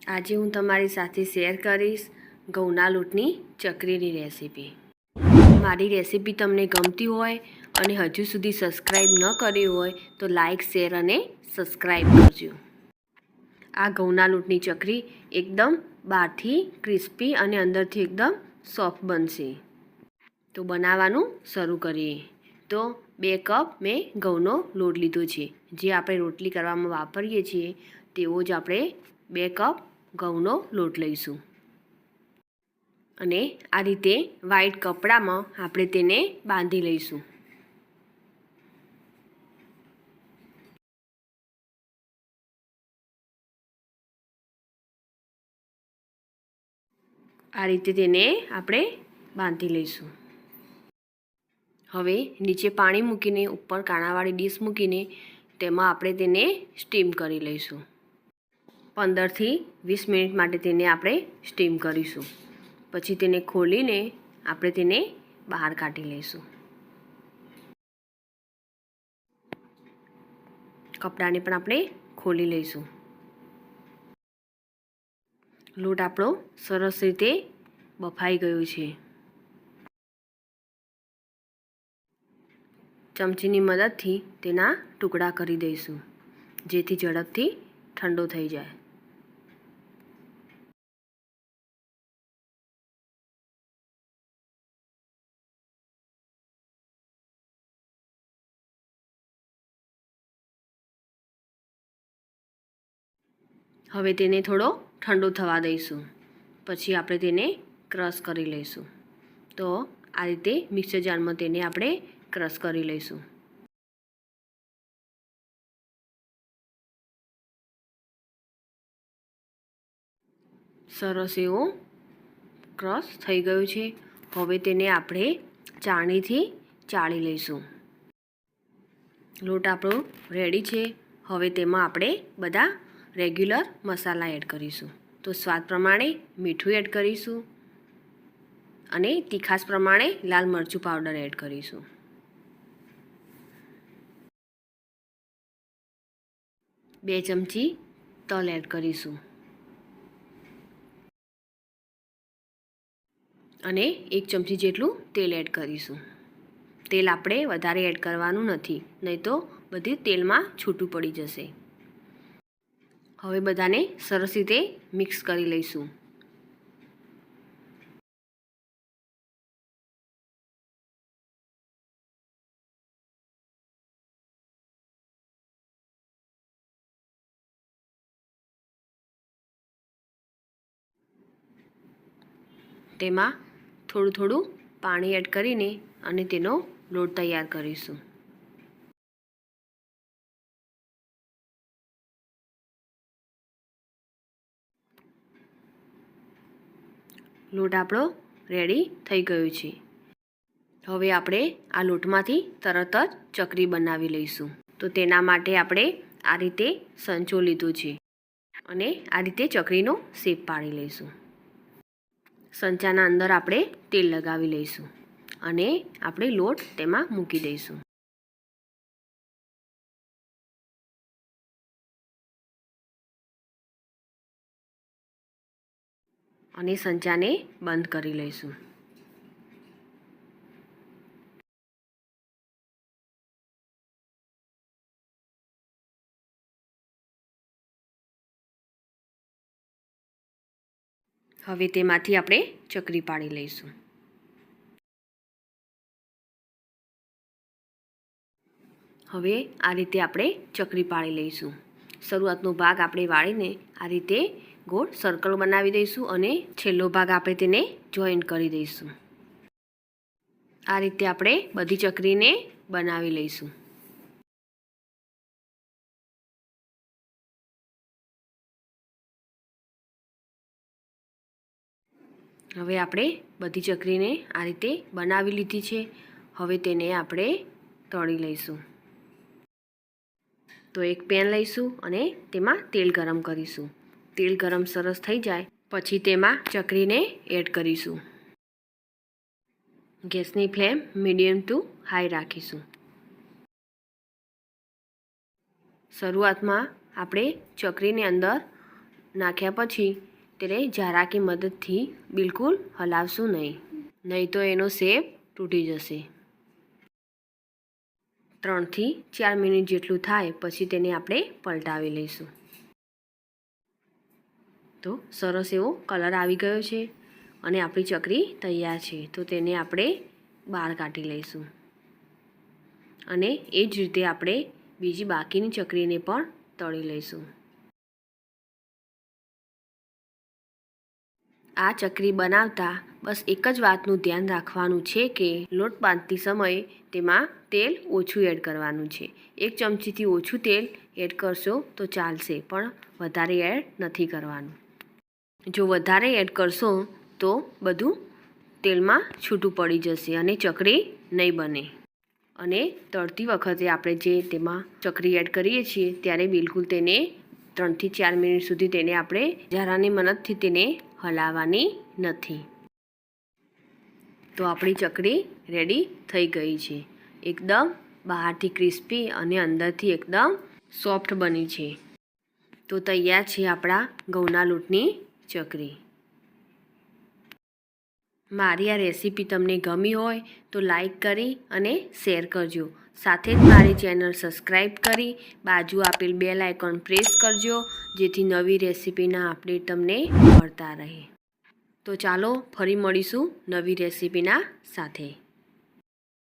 આજે હું તમારી સાથે શેર કરીશ ઘઉંના લોટની ચકરીની રેસીપી। મારી રેસીપી તમને ગમતી હોય અને હજુ સુધી સબસ્ક્રાઈબ ન કરી હોય તો લાઈક, શેર અને સબસ્ક્રાઈબ કરજો। આ ઘઉંના લોટની ચકરી એકદમ બહારથી ક્રિસ્પી અને અંદરથી એકદમ સોફ્ટ બનશે। તો બનાવવાનું શરૂ કરીએ। તો 2 કપ મેં ઘઉંનો લોટ લીધો છે, જે આપણે રોટલી કરવામાં વાપરીએ છીએ તેવો જ આપણે 2 કપ ઘઉંનો લોટ લઈશું અને આ રીતે વ્હાઈટ કપડામાં આપણે તેને બાંધી લઈશું। આ રીતે તેને આપણે બાંધી લઈશું। હવે નીચે પાણી મૂકીને ઉપર કાણાવાળી ડીશ મૂકીને તેમાં આપણે તેને સ્ટીમ કરી લઈશું। 15 થી 20 મિનિટ માટે તેને આપણે સ્ટીમ કરીશું। પછી તેને ખોલીને આપણે તેને બહાર કાઢી લઈશું। કપડાને પણ આપણે ખોલી લઈશું। લોટ આપણો સરસ રીતે બફાઈ ગયો છે। ચમચીની મદદથી તેના ટુકડા કરી દઈશું, જેથી ઝડપથી ઠંડો થઈ જાય। હવે તેને થોડો ઠંડો થવા દઈશું, પછી આપણે તેને ક્રશ કરી લઈશું। તો આ રીતે મિક્સર જારમાં તેને આપણે ક્રશ કરી લઈશું। સરસ એવો ક્રશ થઈ ગયું છે। હવે તેને આપણે ચાળણીથી ચાળી લઈશું। લોટ આપણો રેડી છે। હવે તેમાં આપણે બધા રેગ્યુલર મસાલા એડ કરીશું। તો સ્વાદ પ્રમાણે મીઠું એડ કરીશું અને તીખાશ પ્રમાણે લાલ મરચું પાવડર એડ કરીશું। બે ચમચી તલ એડ કરીશું અને 1 ચમચી જેટલું તેલ એડ કરીશું। તેલ આપણે વધારે એડ કરવાનું નથી, નહીં તો બધું તેલમાં છૂટું પડી જશે। હવે બધાને સરસ રીતે મિક્સ કરી લઈશું। તેમાં થોડું થોડું પાણી એડ કરીને અને તેનો લોટ તૈયાર કરીશું। લોટ આપણો રેડી થઈ ગયો છે। હવે આપણે આ લોટમાંથી તરત જ ચકરી બનાવી લઈશું। તો તેના માટે આપણે આ રીતે સંચો લીધો છે અને આ રીતે ચકરીનો શેપ પાડી લઈશું। સંચાના અંદર આપણે તેલ લગાવી લઈશું અને આપણે લોટ તેમાં મૂકી દઈશું। અને સંચાને બંધ કરી લઈશું। હવે તેમાંથી આપણે ચકરી પાડી લઈશું। હવે આ રીતે આપણે ચકરી પાડી લઈશું। શરૂઆતનો ભાગ આપણે વાળીને આ રીતે ગોળ સર્કલ બનાવી દઈશું અને છેલ્લો ભાગ આપણે તેને જોઈન્ટ કરી દઈશું। આ રીતે આપણે બધી ચકરીને બનાવી લઈશું। હવે આપણે બધી ચકરીને આ રીતે બનાવી લીધી છે। હવે તેને આપણે તળી લઈશું। તો એક પેન લઈશું અને તેમાં તેલ ગરમ કરીશું। તેલ ગરમ સરસ થઈ જાય પછી તેમાં ચકરીને એડ કરીશું। ગેસની ફ્લેમ મીડિયમ ટુ હાઈ રાખીશું। શરૂઆતમાં આપણે ચકરીની અંદર નાખ્યા પછી તેને ઝારા કે મદદથી બિલકુલ હલાવશું નહીં તો એનો શેપ તૂટી જશે. 3 થી 4 મિનિટ જેટલું થાય પછી તેને આપણે પલટાવી લઈશું. તો સરસ એવો કલર આવી ગયો છે અને આપણી ચકરી તૈયાર છે. તો તેને આપણે બહાર કાઢી લઈશું અને એ જ રીતે આપણે બીજી બાકીની ચકરીને પણ તળી લઈશું. આ ચકરી બનાવતા બસ એક જ વાતનું ધ્યાન રાખવાનું છે કે લોટ બાંધતી સમયે તેમાં તેલ ઓછું એડ કરવાનું છે. 1 ચમચીથી ઓછું તેલ એડ કરશો તો ચાલશે, પણ વધારે એડ નથી કરવાનું. જો વધારે એડ કરશો તો બધું તેલમાં છૂટું પડી જશે અને ચકરી નહીં બને. અને તળતી વખતે આપણે જે તેમાં ચકરી એડ કરીએ છીએ ત્યારે બિલકુલ તેને 3 થી 4 મિનિટ સુધી તેને આપણે ઝારાની મદદથી તેને હલાવવાની નથી. તો આપણી ચકરી રેડી થઈ ગઈ છે. એકદમ બહારથી ક્રિસ્પી અને અંદરથી એકદમ સોફ્ટ બની છે. તો તૈયાર છે આપણા ઘઉંના લોટની ચકરી. મારી આ રેસીપી તમને ગમી હોય તો લાઈક કરી અને શેર કરજો. સાથે જ મારી ચેનલ સબસ્ક્રાઈબ કરી બાજુ આપેલ બેલ આઇકોન પ્રેસ કરજો, જેથી નવી રેસીપીના અપડેટ તમને મળતા રહે. તો ચાલો ફરી મળીશું નવી રેસીપીના સાથે.